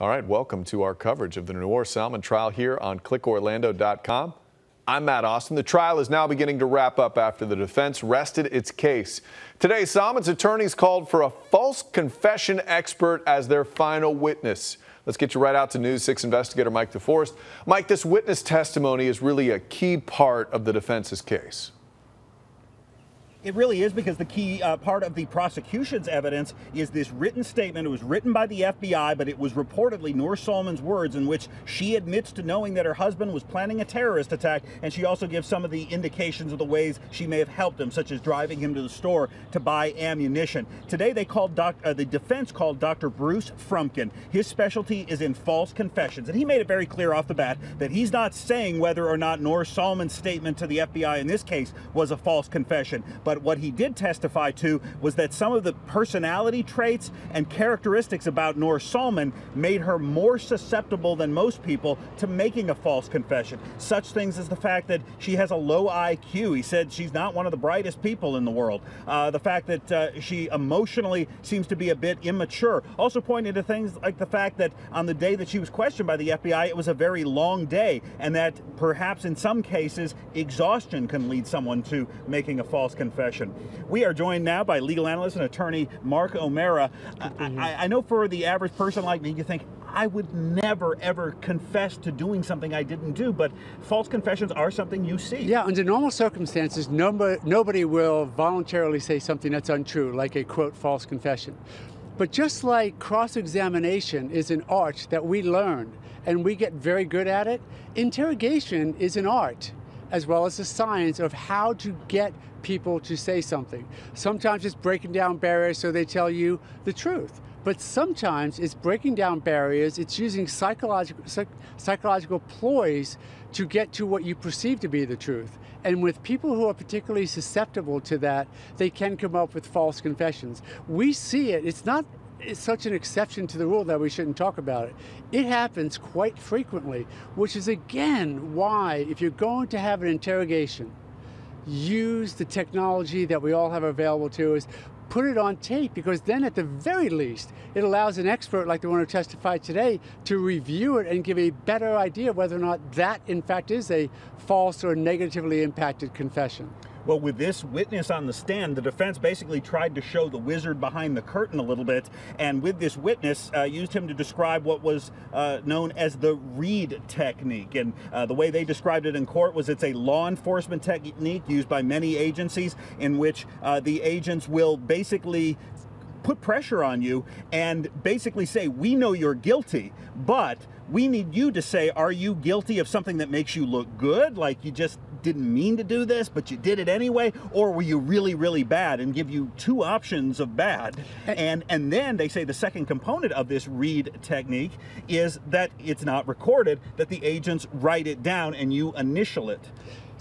All right, welcome to our coverage of the Noor Salman trial here on clickorlando.com. I'm Matt Austin. The trial is now beginning to wrap up after the defense rested its case. Today, Salman's attorneys called for a false confession expert as their final witness. Let's get you right out to News 6 investigator Mike DeForest. Mike, this witness testimony is really a key part of the defense's case. It really is, because the key part of the prosecution's evidence is this written statement. It was written by the FBI, but it was reportedly Noor Salman's words in which she admits to knowing that her husband was planning a terrorist attack, and she also gives some of the indications of the ways she may have helped him, such as driving him to the store to buy ammunition. Today, they called the defense called Dr. Bruce Frumkin. His specialty is in false confessions, and he made it very clear off the bat that he's not saying whether or not Noor Salman's statement to the FBI in this case was a false confession. But what he did testify to was that some of the personality traits and characteristics about Noor Salman made her more susceptible than most people to making a false confession. Such things as the fact that she has a low IQ. He said she's not one of the brightest people in the world. The fact that she emotionally seems to be a bit immature. Also pointed to things like the fact that on the day that she was questioned by the FBI, it was a very long day, and that perhaps in some cases exhaustion can lead someone to making a false confession. We are joined now by legal analyst and attorney Mark O'Mara. I know for the average person like me, you think, I would never, ever confess to doing something I didn't do, but false confessions are something you see. Yeah, under normal circumstances, nobody will voluntarily say something that's untrue, like a, quote, false confession. But just like cross-examination is an art that we learn and we get very good at it, interrogation is an art as well as a science of how to get people to say something. Sometimes it's breaking down barriers so they tell you the truth. But sometimes it's breaking down barriers, it's using psychological ploys to get to what you perceive to be the truth. And with people who are particularly susceptible to that, they can come up with false confessions. We see it. It's such an exception to the rule that we shouldn't talk about it. It happens quite frequently, which is again why, if you're going to have an interrogation, use the technology that we all have available to us. Put it on tape, because then at the very least, it allows an expert like the one who testified today to review it and give a better idea whether or not that in fact is a false or negatively impacted confession. Well, with this witness on the stand, the defense basically tried to show the wizard behind the curtain a little bit, and with this witness, used him to describe what was known as the Reed technique. And the way they described it in court was it's a law enforcement technique used by many agencies in which the agents will basically put pressure on you and basically say, we know you're guilty, but we need you to say, are you guilty of something that makes you look good? Like you just didn't mean to do this, but you did it anyway? Or were you really, really bad? And give you two options of bad. And then they say the second component of this Reed technique is that it's not recorded, that the agents write it down and you initial it.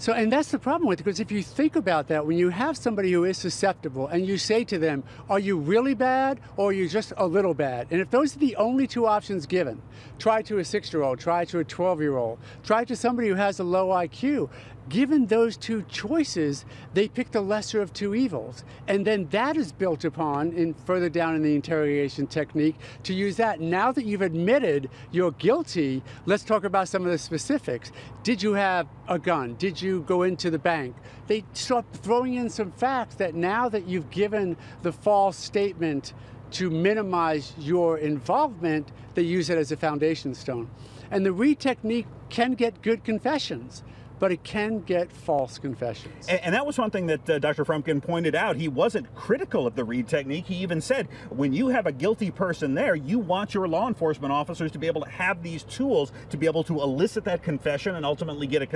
So, and that's the problem with it, because if you think about that, when you have somebody who is susceptible and you say to them, are you really bad or are you just a little bad? And if those are the only two options given, try to a 6-year-old, try to a 12-year-old, try to somebody who has a low IQ. Given those two choices, they pick the lesser of two evils. And then that is built upon further down in the interrogation technique to use that. Now that you've admitted you're guilty, let's talk about some of the specifics. Did you have a gun? Did you go into the bank? They start throwing in some facts that now that you've given the false statement to minimize your involvement, they use it as a foundation stone. And the Reed technique can get good confessions, but it can get false confessions. And that was one thing that Dr. Frumkin pointed out. He wasn't critical of the Reed technique. He even said, when you have a guilty person there, you want your law enforcement officers to be able to have these tools to be able to elicit that confession and ultimately get a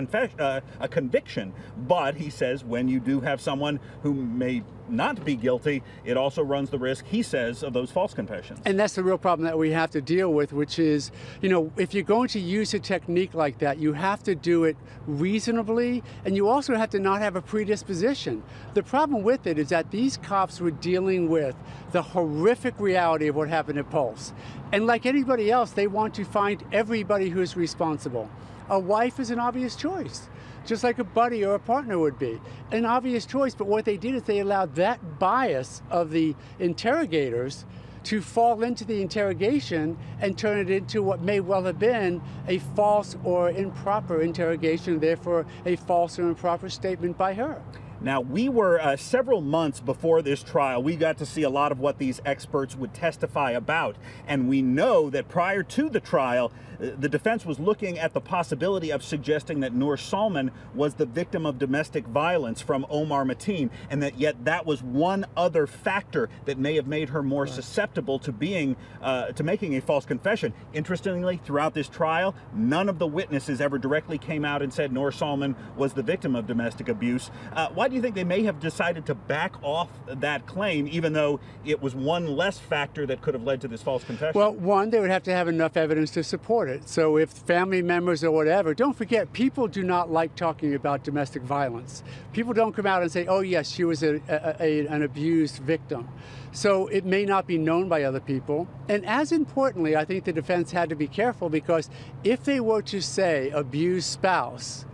conviction. But he says, when you do have someone who may not be guilty, it also runs the risk, he says, of those false confessions. And that's the real problem that we have to deal with, which is, you know, if you're going to use a technique like that, you have to do it reasonably, and you also have to not have a predisposition. The problem with it is that these cops were dealing with the horrific reality of what happened at Pulse. And like anybody else, they want to find everybody who's responsible. A wife is an obvious choice, just like a buddy or a partner would be. An obvious choice, but what they did is they allowed that bias of the interrogators to fall into the interrogation and turn it into what may well have been a false or improper interrogation, therefore a false or improper statement by her. Now, we were several months before this trial. We got to see a lot of what these experts would testify about. And we know that prior to the trial, the defense was looking at the possibility of suggesting that Noor Salman was the victim of domestic violence from Omar Mateen, and that yet that was one other factor that may have made her more susceptible to being to making a false confession. Interestingly, throughout this trial, none of the witnesses ever directly came out and said Noor Salman was the victim of domestic abuse. Why do you think they may have decided to back off that claim, even though it was one less factor that could have led to this false confession? Well, one, they would have to have enough evidence to support it. So if family members or whatever, don't forget, people do not like talking about domestic violence. People don't come out and say, oh yes, she was an abused victim. So it may not be known by other people. And as importantly, I think the defense had to be careful, because if they were to say abused spouse,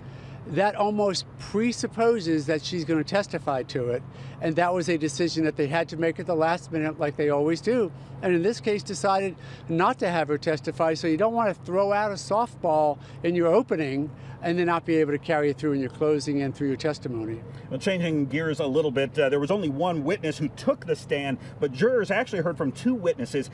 that almost presupposes that she's going to testify to it. And that was a decision that they had to make at the last minute, like they always do. And in this case, decided not to have her testify. So you don't want to throw out a softball in your opening and then not be able to carry it through in your closing and through your testimony. Well, changing gears a little bit, there was only one witness who took the stand, but jurors actually heard from two witnesses.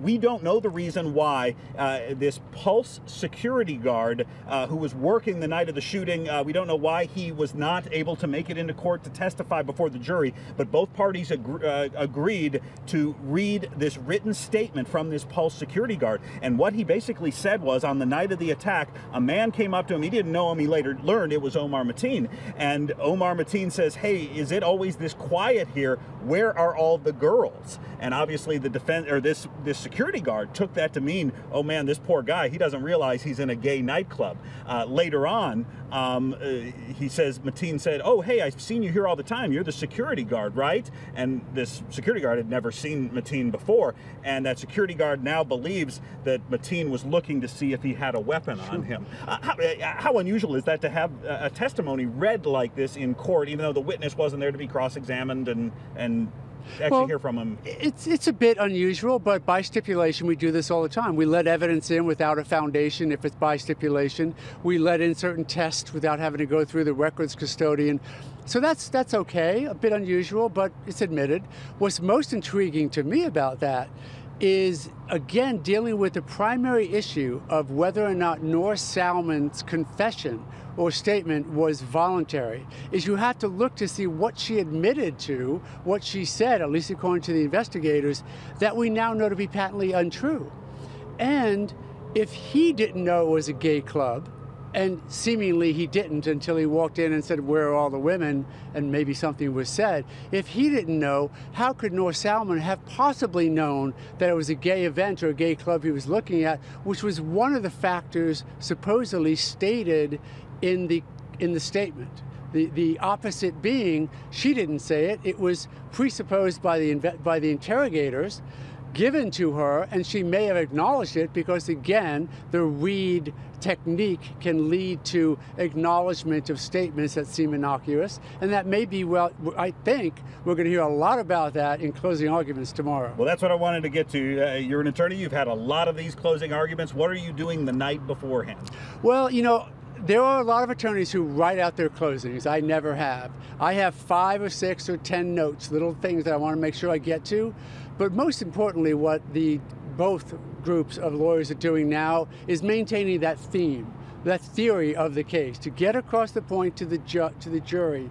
We don't know the reason why this Pulse security guard who was working the night of the shooting, we don't know why he was not able to make it into court to testify before the jury, but both parties agreed to read this written statement from this Pulse security guard. And what he basically said was, on the night of the attack, a man came up to him. He didn't know him. He later learned it was Omar Mateen. And Omar Mateen says, hey, is it always this quiet here? Where are all the girls? And obviously the defense, or this security guard, took that to mean, oh man, this poor guy, he doesn't realize he's in a gay nightclub. Later on, he says, Mateen said, oh, hey, I've seen you here all the time. You're the security guard, right? And this security guard had never seen Mateen before. And that security guard now believes that Mateen was looking to see if he had a weapon on him. How unusual is that to have a testimony read like this in court, even though the witness wasn't there to be cross-examined and actually hear from him? It's a bit unusual, but by stipulation, we do this all the time. We let evidence in without a foundation if it's by stipulation. We let in certain tests without having to go through the records custodian. So that's okay, a bit unusual, but it's admitted. What's most intriguing to me about that is, again, dealing with the primary issue of whether or not Noor Salman's confession or statement was voluntary, is you have to look to see what she admitted to, what she said, at least according to the investigators, that we now know to be patently untrue. And if he didn't know it was a gay club, and seemingly he didn't until he walked in and said, where are all the women? And maybe something was said. If he didn't know, how could Noor Salman have possibly known that it was a gay event or a gay club he was looking at, which was one of the factors supposedly stated in the statement? The opposite being, she didn't say it. It was presupposed by the interrogators, given to her, and she may have acknowledged it because, again, the read technique can lead to acknowledgement of statements that seem innocuous, and that may be, well, I think we're going to hear a lot about that in closing arguments tomorrow. Well, that's what I wanted to get to. You're an attorney. You've had a lot of these closing arguments. What are you doing the night beforehand? Well, you know, there are a lot of attorneys who write out their closings. I never have. I have 5 or 6 or 10 notes, little things that I want to make sure I get to. But most importantly, what both groups of lawyers are doing now is maintaining that theme, that theory of the case, to get across the point to the jury.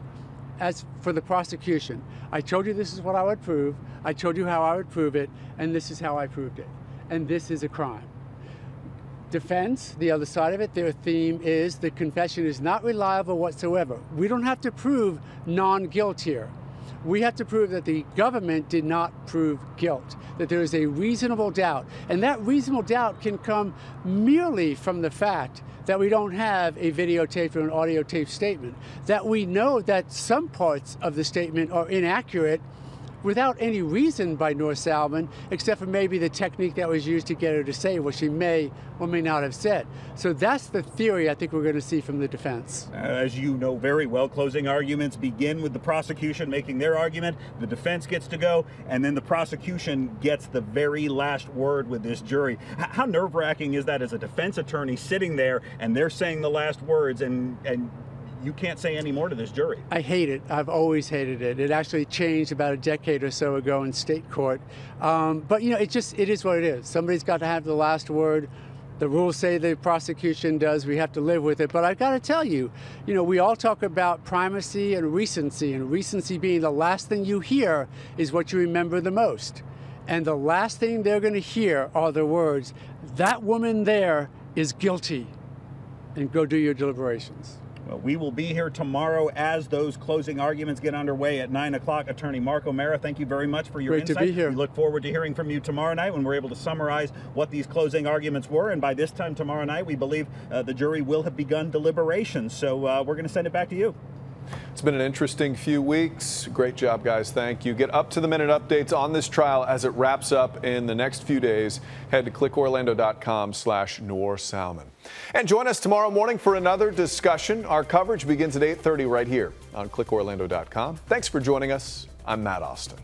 As for the prosecution, I told you this is what I would prove, I told you how I would prove it, and this is how I proved it. And this is a crime. Defense, the other side of it, their theme is the confession is not reliable whatsoever. We don't have to prove non-guilt here. We have to prove that the government did not prove guilt, that there is a reasonable doubt. And that reasonable doubt can come merely from the fact that we don't have a videotape or an audio tape statement, that we know that some parts of the statement are inaccurate, without any reason by Noor Salman, except for maybe the technique that was used to get her to say what she may or may not have said. So that's the theory I think we're going to see from the defense. As you know very well, closing arguments begin with the prosecution making their argument, the defense gets to go, and then the prosecution gets the very last word with this jury. How nerve-wracking is that as a defense attorney sitting there and they're saying the last words and you can't say any more to this jury? I hate it. I've always hated it. It actually changed about a decade or so ago in state court. But, you know, it is what it is. Somebody's got to have the last word. The rules say the prosecution does. We have to live with it. But I've got to tell you, you know, we all talk about primacy and recency being the last thing you hear is what you remember the most. And the last thing they're going to hear are the words, "That woman there is guilty," and go do your deliberations. Well, we will be here tomorrow as those closing arguments get underway at 9 o'clock. Attorney Mark O'Mara, thank you very much for your insight. Great to be here. We look forward to hearing from you tomorrow night when we're able to summarize what these closing arguments were. And by this time tomorrow night, we believe the jury will have begun deliberations. So we're going to send it back to you. It's been an interesting few weeks. Great job, guys. Thank you. Get up-to-the-minute updates on this trial as it wraps up in the next few days. Head to clickorlando.com/Noor Salman. And join us tomorrow morning for another discussion. Our coverage begins at 8:30 right here on clickorlando.com. Thanks for joining us. I'm Matt Austin.